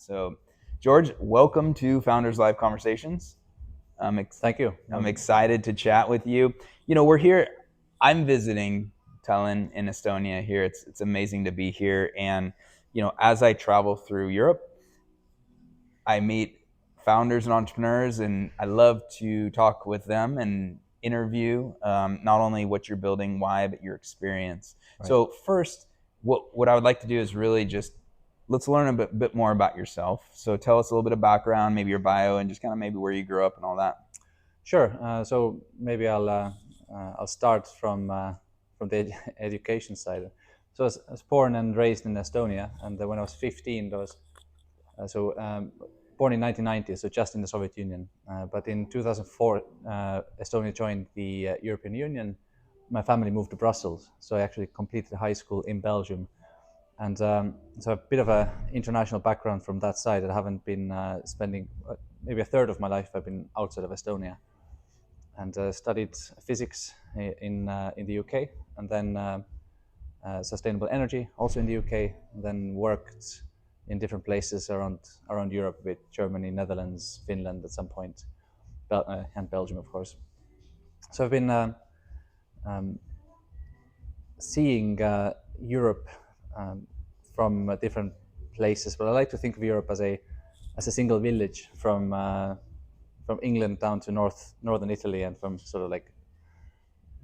So, George, welcome to Founders Live Conversations. Thank you. I'm excited to chat with you. We're here. I'm visiting Tallinn in Estonia here. It's amazing to be here. And, as I travel through Europe, I meet founders and entrepreneurs, and I love to talk with them and interview not only what you're building, why, but your experience. Right. So first, what I would like to do is really just let's learn a bit more about yourself. So tell us a little bit of background, maybe your bio, and just kind of maybe where you grew up and all that. Sure. So maybe I'll start from the education side. So I was born and raised in Estonia, and when I was 15, that was born in 1990, so just in the Soviet Union. But in 2004, Estonia joined the European Union. My family moved to Brussels, so I actually completed high school in Belgium. And so a bit of an international background from that side. I haven't been spending maybe a third of my life I've been outside of Estonia, and studied physics in the UK, and then sustainable energy also in the UK, and then worked in different places around Europe, with Germany, Netherlands, Finland at some point, and Belgium, of course. So I've been seeing Europe from different places, but I like to think of Europe as a single village from England down to northern Italy, and from sort of like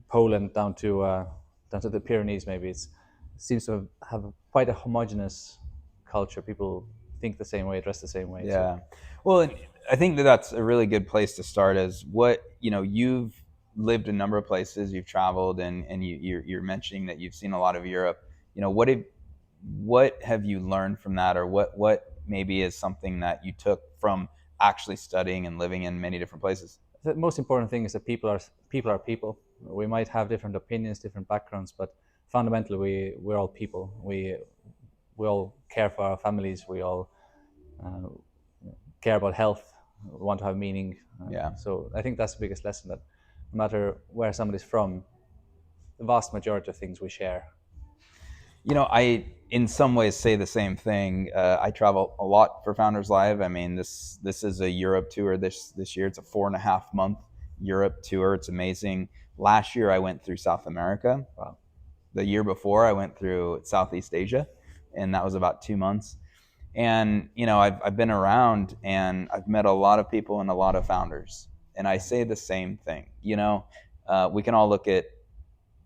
Poland down to the Pyrenees. Maybe it seems to have quite a homogeneous culture. People think the same way, dress the same way. Yeah. Well, and I think that's a really good place to start. Is you've lived a number of places, you've traveled, and you're mentioning that you've seen a lot of Europe. What have you learned from that, or what maybe is something that you took from actually studying and living in many different places? The most important thing is that people are people. We might have different opinions, different backgrounds, but fundamentally we're all people. We all care for our families. We all uh, care about health. We want to have meaning. Yeah. So I think that's the biggest lesson, that no matter where somebody's from, the vast majority of things we share. I in some ways say the same thing. I travel a lot for Founders Live. I mean, this is a Europe tour this year. It's a 4.5 month Europe tour. It's amazing. Last year I went through South America. Wow. The year before I went through Southeast Asia, and that was about 2 months. And I've been around, and I've met a lot of people and a lot of founders, and I say the same thing. We can all look at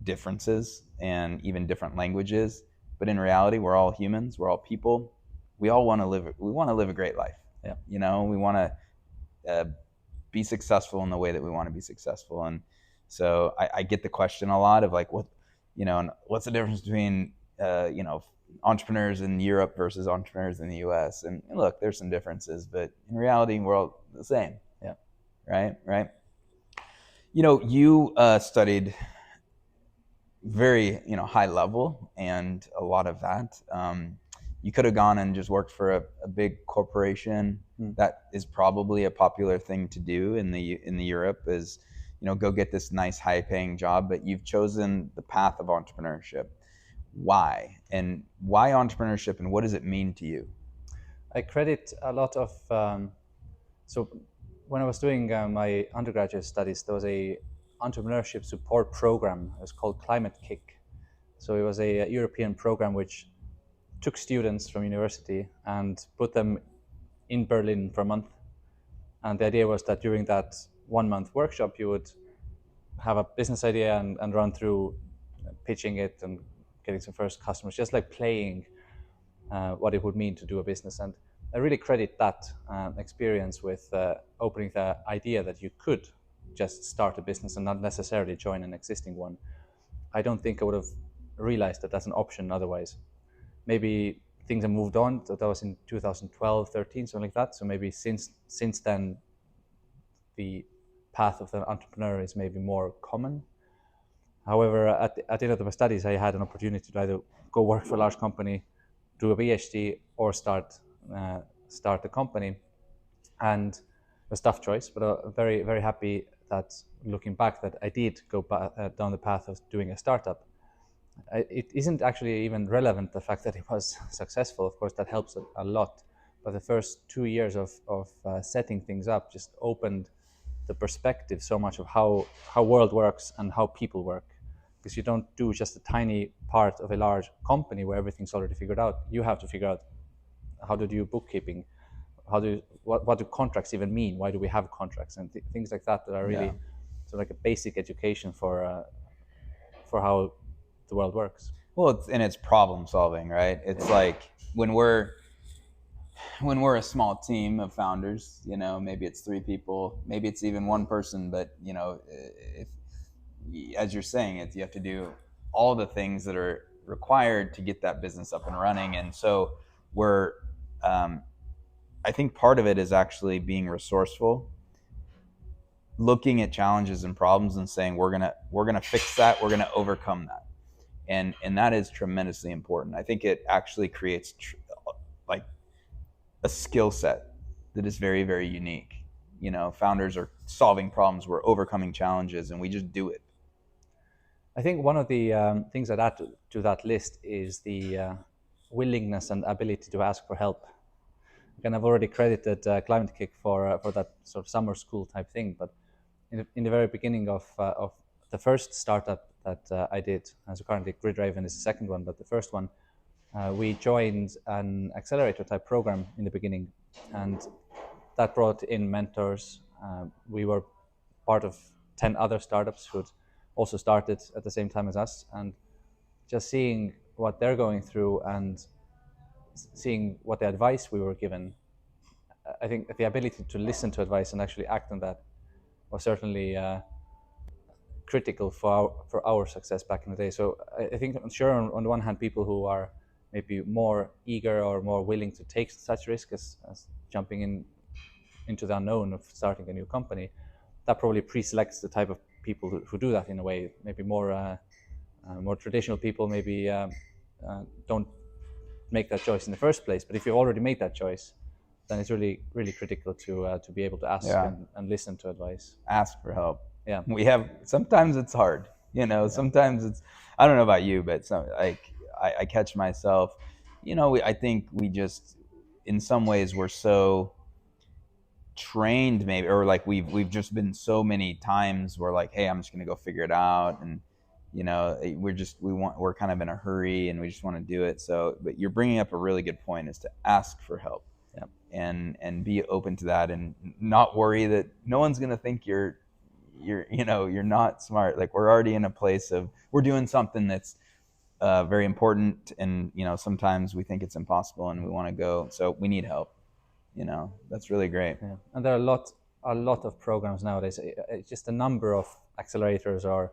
differences and even different languages, but in reality, we're all humans. We're all people. We all want to live. We want to live a great life. Yeah. We want to be successful in the way that we want to be successful. And so I get the question a lot of like, and what's the difference between entrepreneurs in Europe versus entrepreneurs in the U.S. And look, there's some differences, but in reality, we're all the same. Yeah. Right. You studied very high level, and a lot of that you could have gone and just worked for a big corporation. That is probably a popular thing to do in the Europe, is go get this nice high paying job, but you've chosen the path of entrepreneurship. Why entrepreneurship, and what does it mean to you? I credit a lot of so when I was doing my undergraduate studies, there was a entrepreneurship support program. It was called Climate Kick. So it was a European program which took students from university and put them in Berlin for a month. And the idea was that during that 1 month workshop, you would have a business idea and run through pitching it and getting some first customers, just like playing what it would mean to do a business. And I really credit that experience with opening the idea that you could just start a business and not necessarily join an existing one. I don't think I would have realized that that's an option otherwise. Maybe things have moved on. So that was in 2012, 13, something like that. So maybe since then, the path of the entrepreneur is maybe more common. However, at the end of my studies, I had an opportunity to either go work for a large company, do a PhD, or start a company. And it was a tough choice, but I'm very, very happy that, looking back, that I did go down the path of doing a startup. It isn't actually even relevant, the fact that it was successful. Of course, that helps a lot. the first 2 years of setting things up just opened the perspective so much of how world works and how people work, because you don't do just a tiny part of a large company where everything's already figured out. You have to figure out how to do bookkeeping, what do contracts even mean, why do we have contracts, and things like that are really Yeah. sort of like a basic education for how the world works. Well, it's problem solving, right? It's like when we're a small team of founders, maybe it's 3 people, maybe it's even one person, but if, as you're saying, you have to do all the things that are required to get that business up and running. And so we're um, I think part of it is actually being resourceful, looking at challenges and problems and saying we're gonna fix that, we're gonna overcome that, and that is tremendously important. I think it actually creates like a skill set that is very, very unique. Founders are solving problems, we're overcoming challenges, and we just do it. I think one of the things that add to that list is the willingness and ability to ask for help. And I've already credited Climate Kick for that sort of summer school type thing, but in the very beginning of the first startup that I did, so currently Grid Raven is the second one, but the first one, we joined an accelerator type program in the beginning, and that brought in mentors. We were part of 10 other startups who'd also started at the same time as us, and just seeing what they're going through and seeing what the advice we were given, I think the ability to listen to advice and actually act on that was certainly critical for our success back in the day. So I think, sure, on the one hand, people who are maybe more eager or more willing to take such risk as jumping into the unknown of starting a new company, that probably pre-selects the type of people who do that in a way. Maybe more traditional people maybe don't make that choice in the first place. But if you've already made that choice, then it's really, really critical to be able to ask Yeah. and listen to advice. Ask for help. Yeah. Sometimes it's hard, sometimes it's, I don't know about you, but I catch myself, I think we just, in some ways, we're so trained, maybe, or like we've just been so many times we're like, hey, I'm just gonna go figure it out, and we're kind of in a hurry and we just want to do it. So, but you're bringing up a really good point, is to ask for help. Yeah. And be open to that, and not worry that no one's gonna think you're not smart. Like, we're already in a place of, we're doing something that's very important, and sometimes we think it's impossible and we want to go, so we need help. That's really great. Yeah. And there are a lot of programs nowadays. It's just a number of accelerators or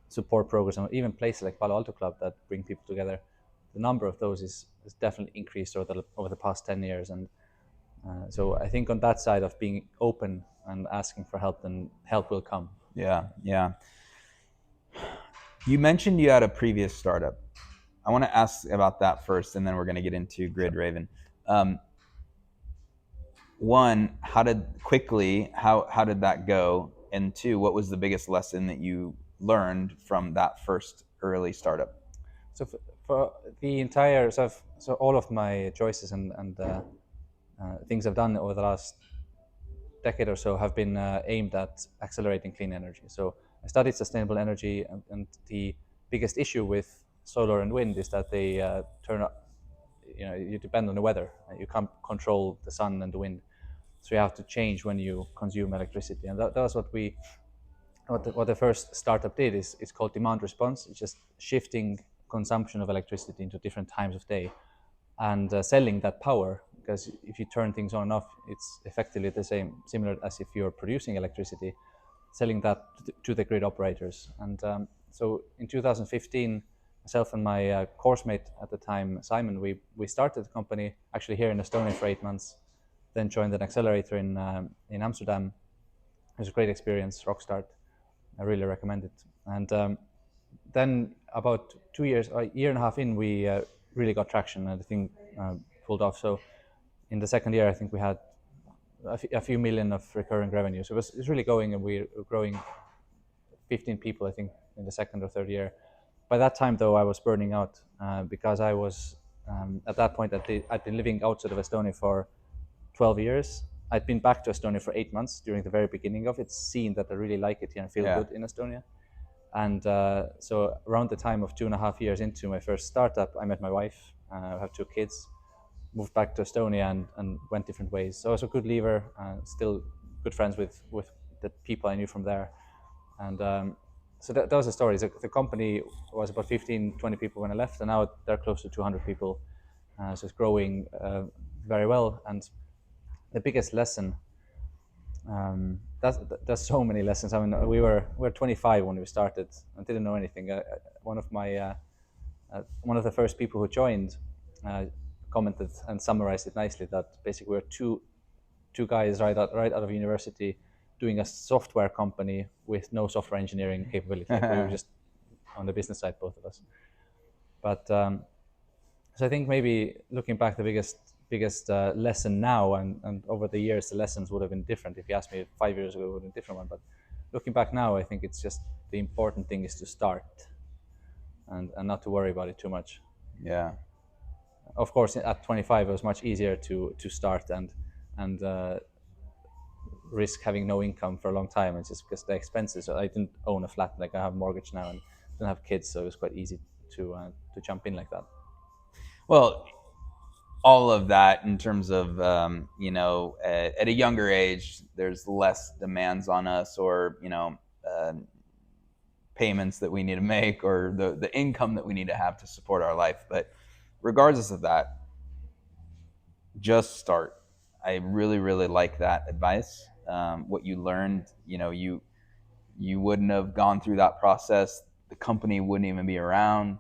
support programs, and even places like Palo Alto Club that bring people together. The number of those has definitely increased over the past 10 years. And so I think on that side of being open and asking for help, then help will come. Yeah. You mentioned you had a previous startup. I want to ask about that first, and then we're going to get into Grid Raven. One, how did that go? And two, what was the biggest lesson that you learned from that first early startup? So for the entire, so all of my choices and things I've done over the last decade or so have been aimed at accelerating clean energy. So I studied sustainable energy, and the biggest issue with solar and wind is that they turn up. You depend on the weather. You can't control the sun and the wind, so you have to change when you consume electricity. And that was what the first startup did. It's called demand response. It's just shifting consumption of electricity into different times of day, and selling that power. Because if you turn things on and off, it's effectively similar as if you're producing electricity, selling that to the grid operators. And so in 2015, myself and my course mate at the time, Simon, we started the company actually here in Estonia for 8 months, then joined an accelerator in Amsterdam. It was a great experience, rock start. I really recommend it. And then about 2 years, a year and a half in, we really got traction, and the thing pulled off. So in the second year, I think we had a few million of recurring revenue. So it was really going, and we were growing 15 people, I think, in the second or third year. By that time, though, I was burning out because I was, at that point, I'd been living outside of Estonia for 12 years. I'd been back to Estonia for 8 months during the very beginning of it, seen that I really like it here and feel Yeah. good in Estonia. And so around the time of 2.5 years into my first startup, I met my wife. I have 2 kids, moved back to Estonia, and went different ways. So I was a good leaver, still good friends with the people I knew from there. And so that was the story. The company was about 15, 20 people when I left, and now they're close to 200 people. So it's growing very well. And the biggest lesson, there's so many lessons. I mean, we were 25 when we started and didn't know anything. One of the first people who joined uh, commented and summarized it nicely that basically we're two guys right out of university doing a software company with no software engineering capability. Like we were just on the business side, both of us. But so I think maybe looking back, the biggest lesson now, and over the years, the lessons would have been different. If you asked me 5 years ago, it would have been a different one. But looking back now, I think it's just the important thing is to start and not to worry about it too much. Yeah. Of course, at 25, it was much easier to start and risk having no income for a long time. It's just because the expenses. I didn't own a flat, like I have a mortgage now, and don't have kids, so it was quite easy to jump in like that. Well, all of that in terms of at a younger age, there's less demands on us, or payments that we need to make, or the income that we need to have to support our life. But regardless of that, just start. I really, really like that advice. What you learned, you wouldn't have gone through that process. The company wouldn't even be around.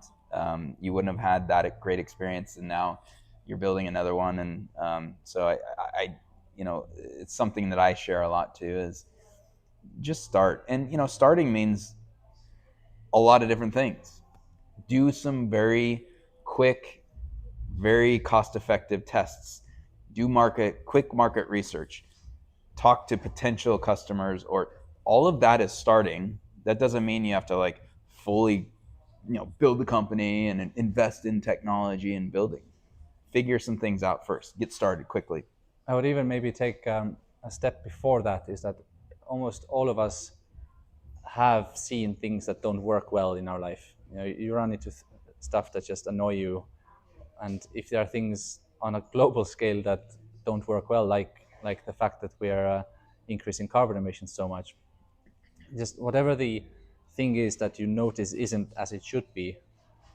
You wouldn't have had that great experience, and now you're building another one. And so it's something that I share a lot too. Is just start, and starting means a lot of different things. Do some very quick, very cost-effective tests. Do quick market research. Talk to potential customers, or all of that is starting. That doesn't mean you have to like fully, build the company and invest in technology and building. Figure some things out first. Get started quickly. I would even maybe take a step before that. Is that almost all of us have seen things that don't work well in our life. You run into stuff that just annoy you, and if there are things on a global scale that don't work well, like the fact that we are increasing carbon emissions so much, just whatever the thing is that you notice isn't as it should be,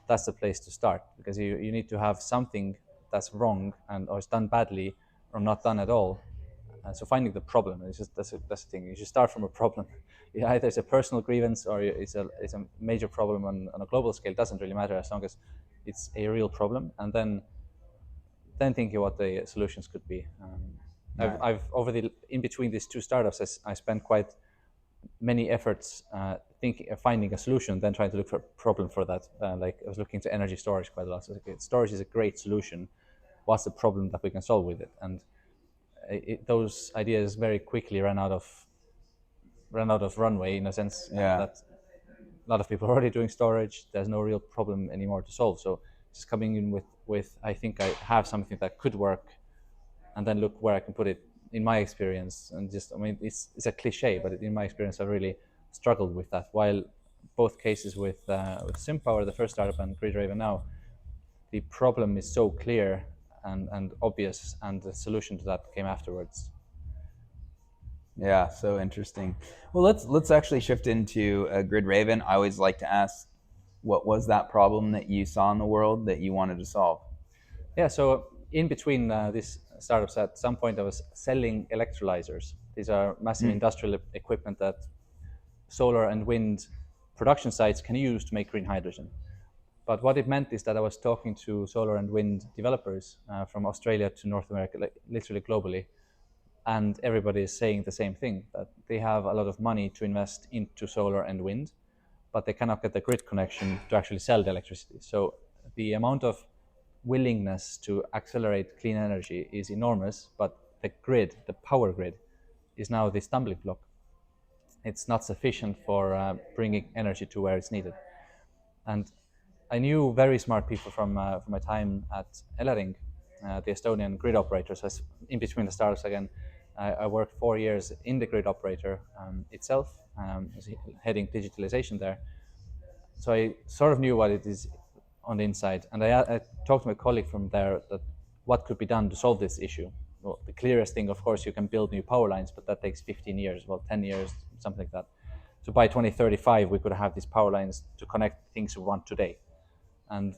that's the place to start, because you need to have something that's wrong and or is done badly or not done at all. So finding the problem is just that's the thing. You should start from a problem. Either it's a personal grievance or it's a major problem on a global scale. It doesn't really matter as long as it's a real problem, and then thinking what the solutions could be. I've over the in between these two startups, I spent quite many efforts thinking finding a solution, then trying to look for a problem for that. Like I was looking to energy storage quite a lot. So okay, storage is a great solution. What's the problem that we can solve with it? And those ideas very quickly ran out of runway, in a sense. Yeah. That a lot of people are already doing storage. There's no real problem anymore to solve. So just coming in with I think I have something that could work, and then look where I can put it in my experience. And just, I mean, it's a cliche, but in my experience, I really struggled with that. While both cases with SimPower, the first startup, and Grid Raven now, the problem is so clear and obvious, and the solution to that came afterwards. Yeah, so interesting. Well, let's actually shift into Grid Raven. I always like to ask, what was that problem that you saw in the world that you wanted to solve? Yeah, so in between these startups, at some point I was selling electrolyzers. These are massive industrial equipment that solar and wind production sites can use to make green hydrogen. But what it meant is that I was talking to solar and wind developers from Australia to North America, like literally globally, and everybody is saying the same thing, that they have a lot of money to invest into solar and wind, but they cannot get the grid connection to actually sell the electricity. So the amount of willingness to accelerate clean energy is enormous, but the grid, the power grid, is now the stumbling block. It's not sufficient for bringing energy to where it's needed. And I knew very smart people from my time at Ellering the Estonian grid operator. So in between the stars again, I worked 4 years in the grid operator itself, heading digitalization there. So I sort of knew what it is on the inside, and I talked to my colleague from there that what could be done to solve this issue. Well, the clearest thing, of course, you can build new power lines, but that takes 15 years, well, 10 years, something like that. So by 2035, we could have these power lines to connect things we want today, and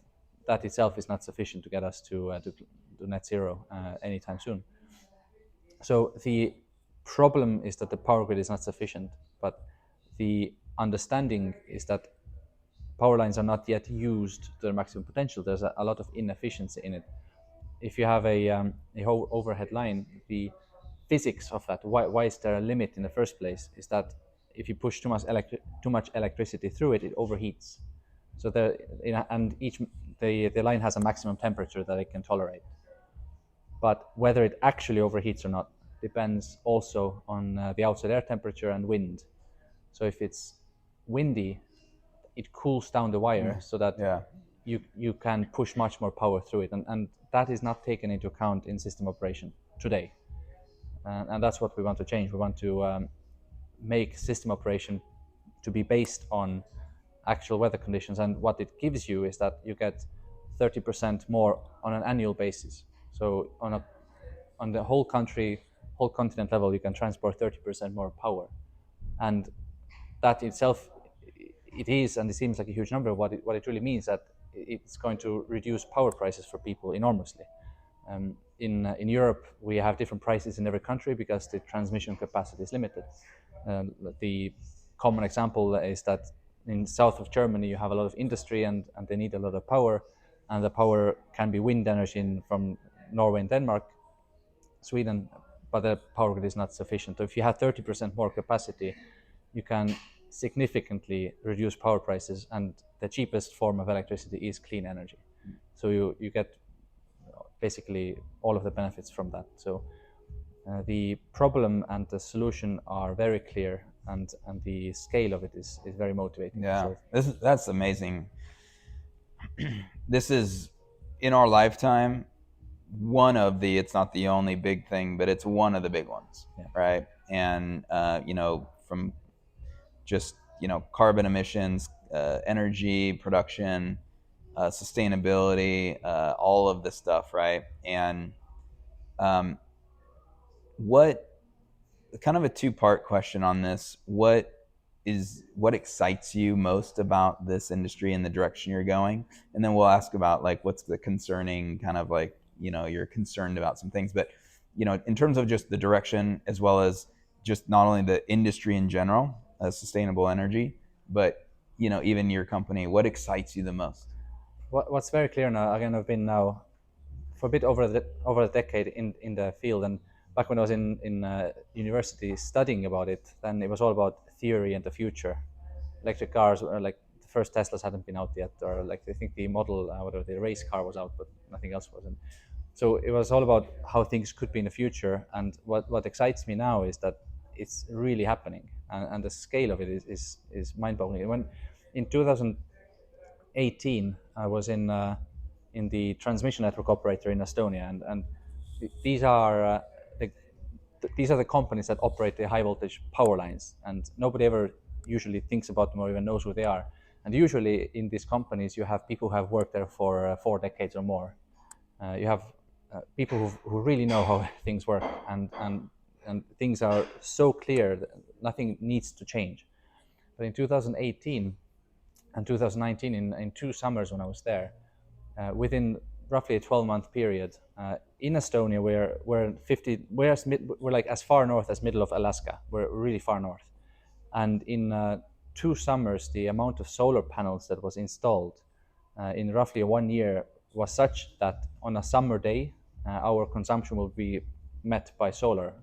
that itself is not sufficient to get us to net zero anytime soon. So the problem is that the power grid is not sufficient, but the understanding is that power lines are not yet used to their maximum potential. There's a lot of inefficiency in it. If you have a whole overhead line, the physics of that, why is there a limit in the first place, is that if you push too much electricity through it, it overheats. So and the line has a maximum temperature that it can tolerate. But whether it actually overheats or not depends also on the outside air temperature and wind. So if it's windy, it cools down the wire so that Yeah. you can push much more power through it, and that is not taken into account in system operation today, and that's what we want to change. We want to make system operation to be based on actual weather conditions, and what it gives you is that you get 30% more on an annual basis. So on the whole country, whole continent level, you can transport 30% more power, and that itself, it is, and it seems like a huge number. What it really means that it's going to reduce power prices for people enormously. In Europe, we have different prices in every country because the transmission capacity is limited. The common example is that in south of Germany, you have a lot of industry and they need a lot of power, and the power can be wind energy from Norway and Denmark, Sweden, but the power grid is not sufficient. So if you have 30% more capacity, you can significantly reduce power prices, and the cheapest form of electricity is clean energy. So you get basically all of the benefits from that. So the problem and the solution are very clear, and the scale of it is very motivating. Yeah, that's amazing. This is in our lifetime one of the, it's not the only big thing, but it's one of the big ones, Yeah. right? And from just carbon emissions, energy production, sustainability, all of this stuff, right? And what kind of a two-part question on this: what excites you most about this industry and the direction you're going? And then we'll ask about like what's the concerning kind of like you're concerned about some things, but in terms of just the direction, as well as just not only the industry in general, sustainable energy, but even your company, what excites you the most? What's very clear now, again, I've been now for a bit over a decade in the field, and back when I was in university studying about it, then it was all about theory and the future. Electric cars, or like the first Teslas hadn't been out yet, or like I think the model, whatever, the race car was out, but nothing else wasn't. So it was all about how things could be in the future, and what excites me now is that it's really happening, and the scale of it is mind-boggling. When in 2018, I was in the transmission network operator in Estonia, and these are these are the companies that operate the high voltage power lines, and nobody ever usually thinks about them or even knows who they are. And usually in these companies, you have people who have worked there for 4 decades or more. You have people who really know how things work, and things are so clear that nothing needs to change. But in 2018 and 2019, in 2 summers when I was there, within roughly a 12-month period, in Estonia, we're like as far north as middle of Alaska. We're really far north, and in 2 summers, the amount of solar panels that was installed in roughly 1 year was such that on a summer day, our consumption will be met by solar.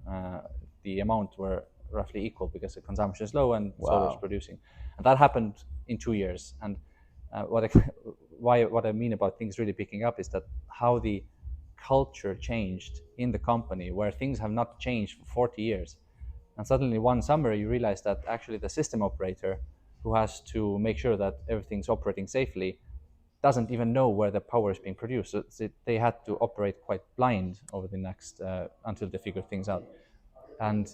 The amount were roughly equal because the consumption is low and solar is producing, and that happened in 2 years. And what I mean about things really picking up is that how the culture changed in the company, where things have not changed for 40 years. And suddenly one summer you realize that actually the system operator, who has to make sure that everything's operating safely, doesn't even know where the power is being produced. So they had to operate quite blind over the next until they figured things out. And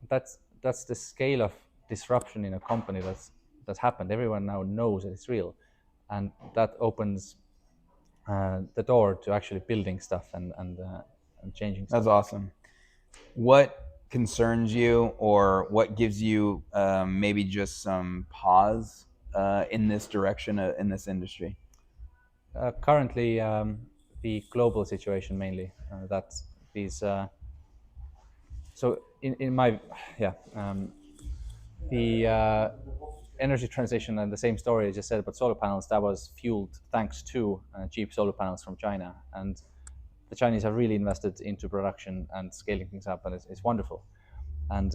that's the scale of disruption in a company that's happened. Everyone now knows that it's real, and that opens the door to actually building stuff and changing That's stuff. awesome. What concerns you, or what gives you maybe just some pause in this direction, in this industry? Currently, the global situation mainly. That these so in my yeah the energy transition, and the same story I just said about solar panels, that was fueled thanks to cheap solar panels from China, and the Chinese have really invested into production and scaling things up, and it's wonderful. And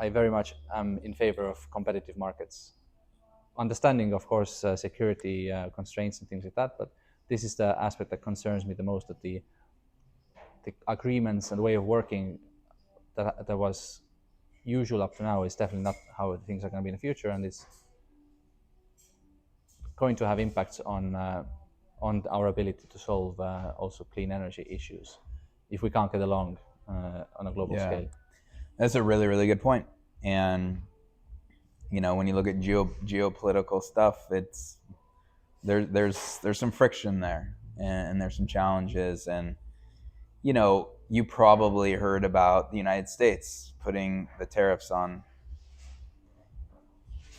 I very much am in favor of competitive markets, understanding, of course, security constraints and things like that. But this is the aspect that concerns me the most: that the agreements and the way of working that was usual up to now is definitely not how things are going to be in the future, and it's going to have impacts on our ability to solve also clean energy issues if we can't get along on a global Yeah, scale. that's a really, really good point. And when you look at geopolitical stuff, it's there's some friction there, and there's some challenges. And you probably heard about the United States putting the tariffs on,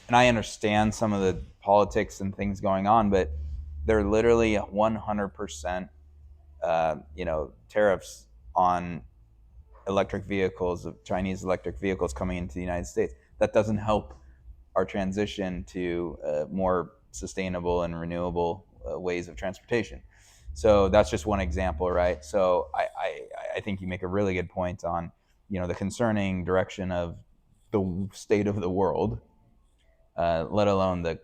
and I understand some of the politics and things going on, but they're literally 100%, tariffs on electric vehicles, of Chinese electric vehicles coming into the United States. That doesn't help our transition to more sustainable and renewable ways of transportation. So that's just one example, right? So I think you make a really good point on the concerning direction of the state of the world, let alone the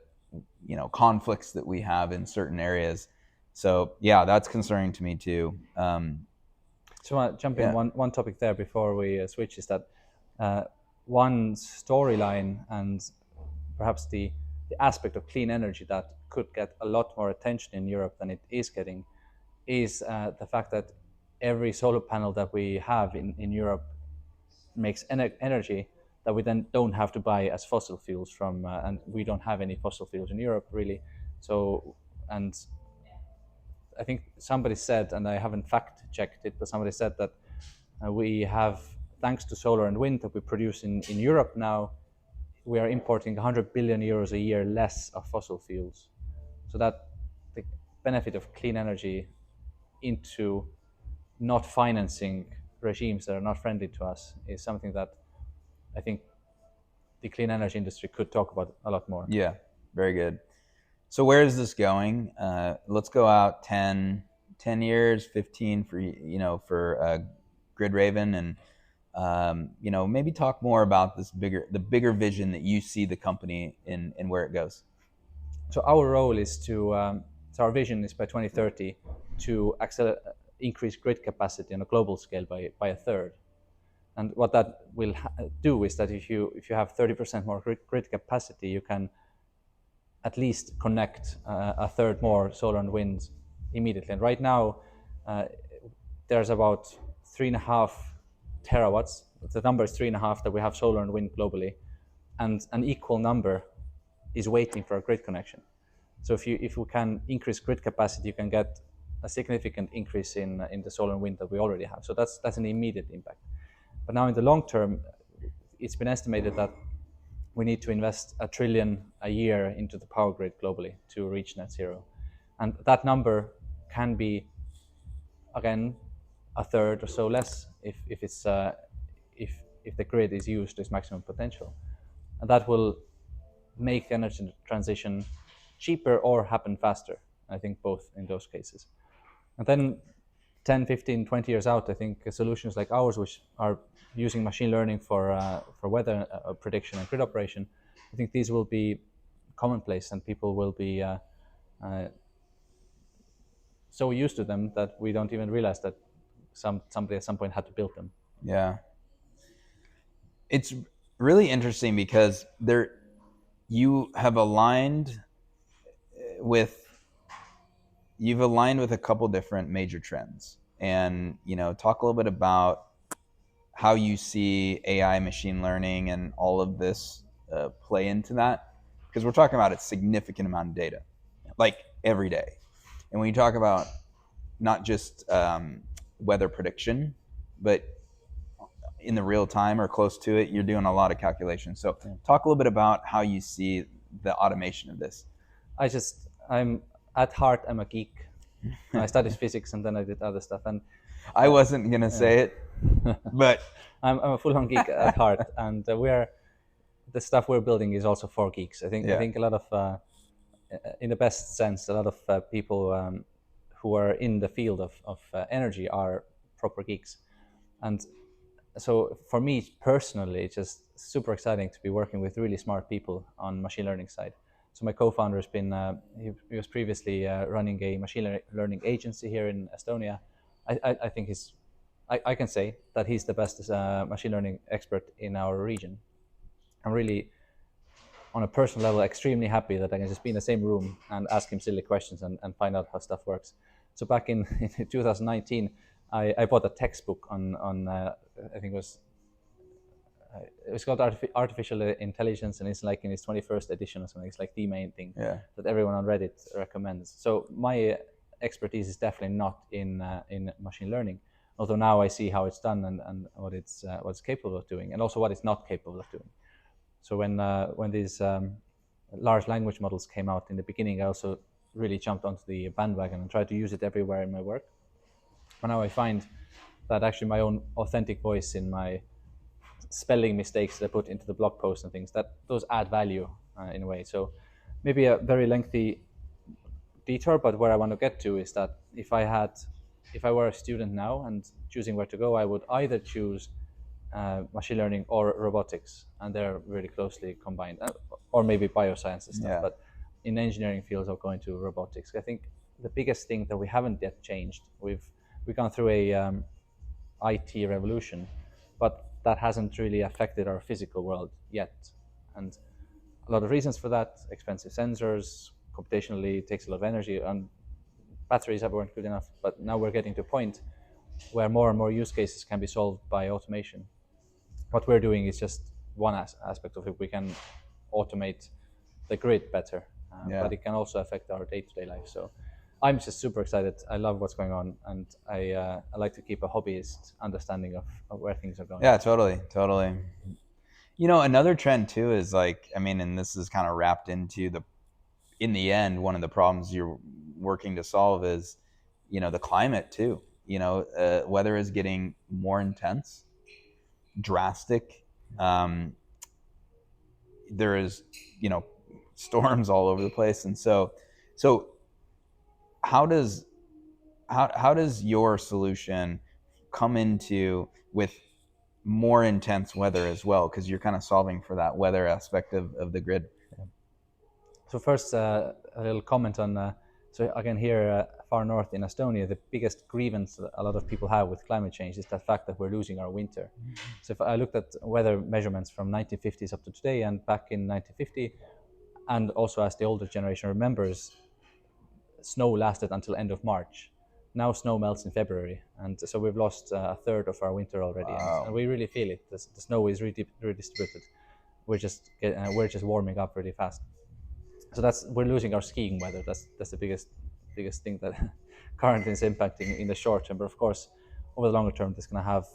conflicts that we have in certain areas. So yeah, that's concerning to me too. So I jump in Yeah, one topic there before we switch is that uh, one storyline and perhaps the aspect of clean energy that could get a lot more attention in Europe than it is getting is the fact that every solar panel that we have in Europe makes energy that we then don't have to buy as fossil fuels from, and we don't have any fossil fuels in Europe really. So, and I think somebody said, and I haven't fact checked it, but somebody said that we have, thanks to solar and wind that we produce in Europe now, we are importing 100 billion euros a year less of fossil fuels. So that the benefit of clean energy into not financing regimes that are not friendly to us is something that I think the clean energy industry could talk about a lot more. yeah, very good. So where is this going? Let's go out 10 years, 15 for for Grid Raven, and maybe talk more about the bigger vision that you see the company in and where it goes. So our role is to, so our vision is by 2030 to increase grid capacity on a global scale by a third. And what that will do is that if you have 30% more grid capacity, you can at least connect a third more solar and wind immediately. And right now, uh, there's about 3.5 terawatts. The number is 3.5 that we have solar and wind globally, and an equal number is waiting for a grid connection. So if we can increase grid capacity, you can get a significant increase in the solar and wind that we already have. So that's an immediate impact. But now in the long term, it's been estimated that we need to invest 1 trillion a year into the power grid globally to reach net zero. And that number can be, again, a third or so less if the grid is used to its maximum potential. And that will make the energy transition cheaper or happen faster. I think both in those cases. And then 10, 15, 20 years out, I think solutions like ours, which are using machine learning for weather prediction and grid operation, I think these will be commonplace, and people will be uh, so used to them that we don't even realize that somebody at some point had to build them. Yeah, it's really interesting because you have aligned with you've aligned with a couple different major trends, and talk a little bit about how you see AI, machine learning, and all of this play into that, because we're talking about a significant amount of data, like every day. And when you talk about not just weather prediction, but in the real time or close to it, you're doing a lot of calculations. So talk a little bit about how you see the automation of this. I'm at heart, I'm a geek. I studied physics and then I did other stuff. And I wasn't going to say it, but I'm a full-on geek at heart. And the stuff we're building is also for geeks. I think a lot of, in the best sense, a lot of people who are in the field of energy are proper geeks. And so for me personally, it's just super exciting to be working with really smart people on machine learning side. So my co-founder has been, he was previously running a machine learning agency here in Estonia. I think I can say that he's the best machine learning expert in our region. I'm really, on a personal level, extremely happy that I can just be in the same room and ask him silly questions and find out how stuff works. So back in 2019, I bought a textbook on I think it was called Artificial Intelligence, and it's like in its 21st edition or something. It's like the main thing that everyone on Reddit recommends. So my expertise is definitely not in machine learning, although now I see how it's done and what it's capable of doing, and also what it's not capable of doing. So when these large language models came out in the beginning, I also really jumped onto the bandwagon and tried to use it everywhere in my work. But now I find that actually my own authentic voice in my spelling mistakes that I put into the blog posts and things, that those add value in a way. So maybe a very lengthy detour, but where I want to get to is that if I were a student now and choosing where to go, I would either choose machine learning or robotics, and they're really closely combined, or maybe bioscience and stuff. But in engineering fields, I'll go into robotics. I think the biggest thing that we haven't yet changed, we've gone through a IT revolution, but that hasn't really affected our physical world yet. And a lot of reasons for that: expensive sensors, computationally it takes a lot of energy, and batteries weren't good enough. But now we're getting to a point where more and more use cases can be solved by automation. What we're doing is just one aspect of it. We can automate the grid better, but it can also affect our day-to-day life. So I'm just super excited. I love what's going on, and I like to keep a hobbyist understanding of where things are going. Yeah, totally. Another trend too is and this is kind of wrapped into in the end, one of the problems you're working to solve is, the climate too. Weather is getting more intense, drastic. There is, storms all over the place, and so how does your solution come into with more intense weather as well, because you're kind of solving for that weather aspect of the grid? So first, a little comment on so again here far north in Estonia, the biggest grievance that a lot of people have with climate change is the fact that we're losing our winter. So if I looked at weather measurements from 1950s up to today and back in 1950, and also as the older generation remembers, snow lasted until end of March. Now snow melts in February, and so we've lost a third of our winter already. Wow. And we really feel it. The snow is redistributed. We're just warming up really fast. So we're losing our skiing weather. That's the biggest thing that currently is impacting in the short term. But of course, over the longer term, this is going to have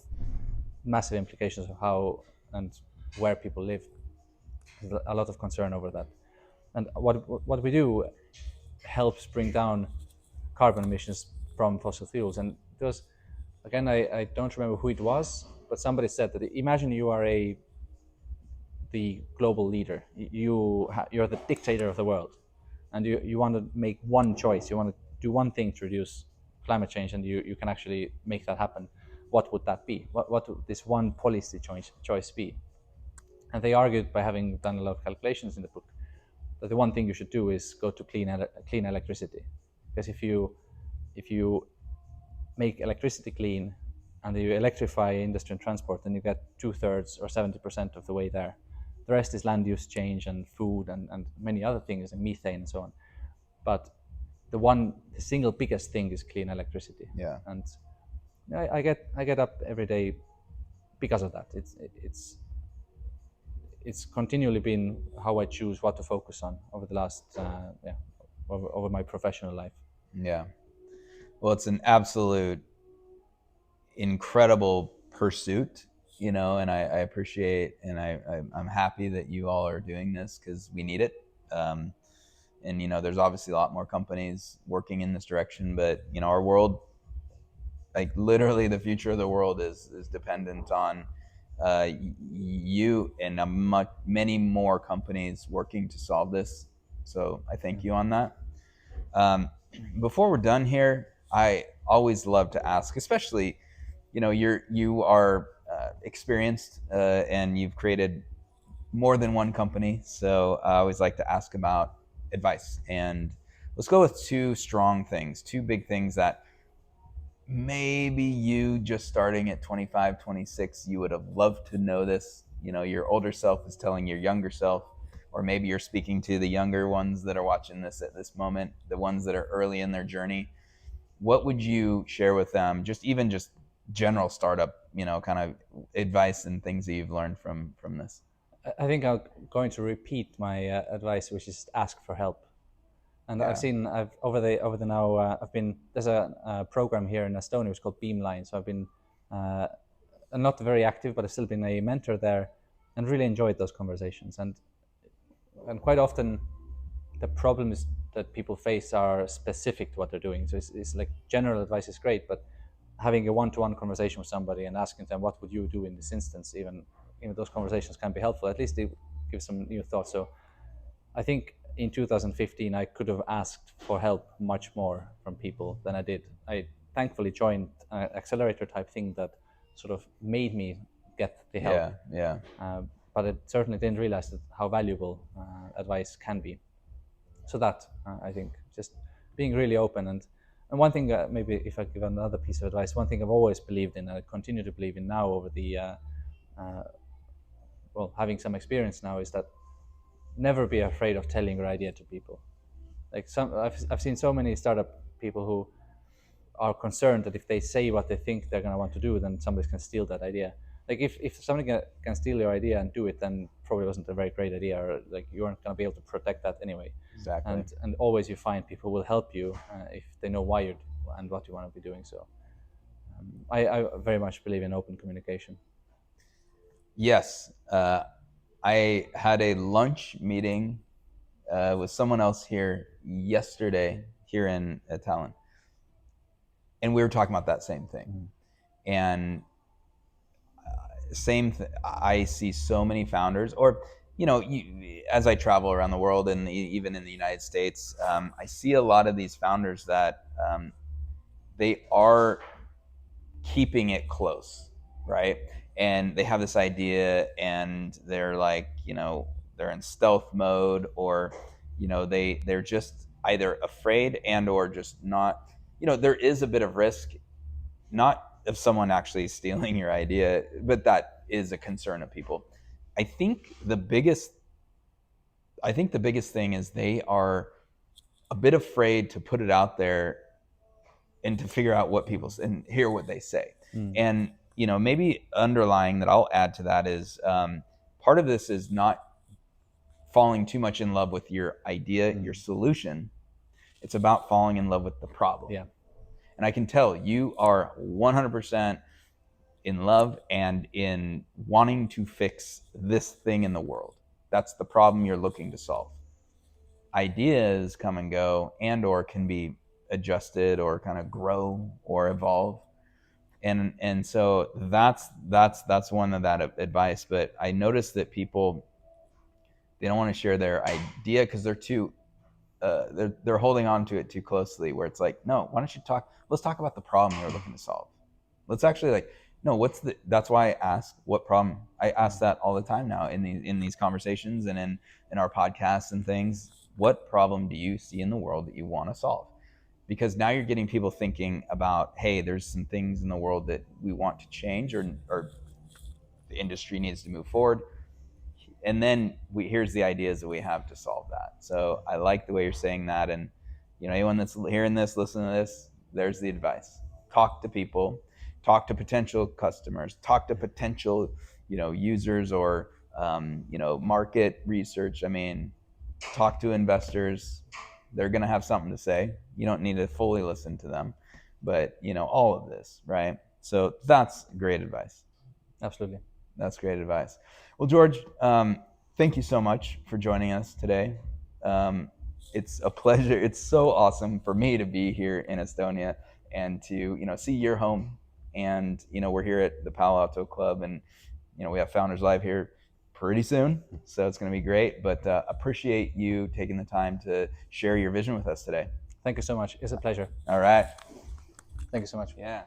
massive implications of how and where people live. There's a lot of concern over that. And what we do helps bring down carbon emissions from fossil fuels. And because, again, I don't remember who it was, but somebody said that imagine you are the global leader. You're the dictator of the world, and you want to make one choice. You want to do one thing to reduce climate change, and you can actually make that happen. What would that be? What would this one policy choice be? And they argued, by having done a lot of calculations in the book, that the one thing you should do is go to clean electricity, because if you make electricity clean and you electrify industry and transport, then you get 2/3 or 70% of the way there. The rest is land use change and food and many other things, and methane and so on. but the single biggest thing is clean electricity. Yeah. And I get up every day because of that. It's continually been how I choose what to focus on over the last over my professional life. Yeah. Well, it's an absolute incredible pursuit, and I appreciate, and I'm happy that you all are doing this because we need it. And there's obviously a lot more companies working in this direction, but our world, like literally the future of the world is dependent on you and many more companies working to solve this. So I thank you on that. Um, Before we're done here, I always love to ask, especially, you are experienced, and you've created more than one company. So I always like to ask about advice. And let's go with two strong things, two big things that maybe you just starting at 25, 26, you would have loved to know this. Your older self is telling your younger self, or maybe you're speaking to the younger ones that are watching this at this moment, the ones that are early in their journey. What would you share with them? Just general startup, kind of advice and things that you've learned from this. I think I'm going to repeat my advice, which is ask for help. And Yeah. I've over the now I've been there's a program here in Estonia which is called Beamline. So I've been uh, not very active, but I've still been a mentor there, and really enjoyed those conversations. And quite often, the problems that people face are specific to what they're doing. So it's like general advice is great, but having a one-to-one conversation with somebody and asking them what would you do in this instance, even those conversations can be helpful. At least they give some new thoughts. So I think in 2015 I could have asked for help much more from people than I did. I thankfully joined an accelerator type thing that sort of made me get the help. Yeah. Yeah. But I certainly didn't realize how valuable advice can be. So that I think just being really open. And one thing, maybe if I give another piece of advice, one thing I've always believed in and I continue to believe in now over the uh, having some experience now, is that never be afraid of telling your idea to people. Like I've seen so many startup people who are concerned that if they say what they think they're going to want to do, then somebody can steal that idea. Like if somebody can steal your idea and do it, then probably wasn't a very great idea, or like you aren't going to be able to protect that anyway. Exactly. And always you find people will help you if they know why you're and what you want to be doing. So I very much believe in open communication. Yes. I had a lunch meeting with someone else here yesterday here in Tallinn, and we were talking about that same thing. Mm-hmm. And I see so many founders, or as I travel around the world and even in the United States, I see a lot of these founders that they are keeping it close, right? And they have this idea, and they're like, they're in stealth mode, or they're just either afraid and or just not. There is a bit of risk, not of someone actually stealing your idea, but that is a concern of people. I think the biggest thing is they are a bit afraid to put it out there and to figure out what people and hear what they say. And maybe underlying that, I'll add to that, is part of this is not falling too much in love with your idea, your solution. It's about falling in love with the problem. Yeah. And I can tell you are 100% in love and in wanting to fix this thing in the world. That's the problem you're looking to solve. Ideas come and go, and or can be adjusted or kind of grow or evolve. And so that's one of that advice. But I noticed that people, they don't want to share their idea because they're too they're holding on to it too closely, where it's like, no, why don't you let's talk about the problem you're looking to solve. Let's actually, like, no, that's why I ask what problem. I ask that all the time now in these conversations and in our podcasts and things. What problem do you see in the world that you want to solve? Because now you're getting people thinking about, hey, there's some things in the world that we want to change, or the industry needs to move forward. And then here's the ideas that we have to solve that. So I like the way you're saying that. And anyone that's hearing this, listening to this, there's the advice. Talk to people, talk to potential customers, talk to potential, users, or market research. I mean, talk to investors. They're going to have something to say. You don't need to fully listen to them, but all of this, right? So that's great advice. Absolutely. That's great advice. Well, George, thank you so much for joining us today. It's a pleasure. It's so awesome for me to be here in Estonia and to see your home. And we're here at the Palo Alto Club, and we have Founders Live here pretty soon, so it's going to be great. But appreciate you taking the time to share your vision with us today. Thank you so much. It's a pleasure. All right. Thank you so much. Yeah.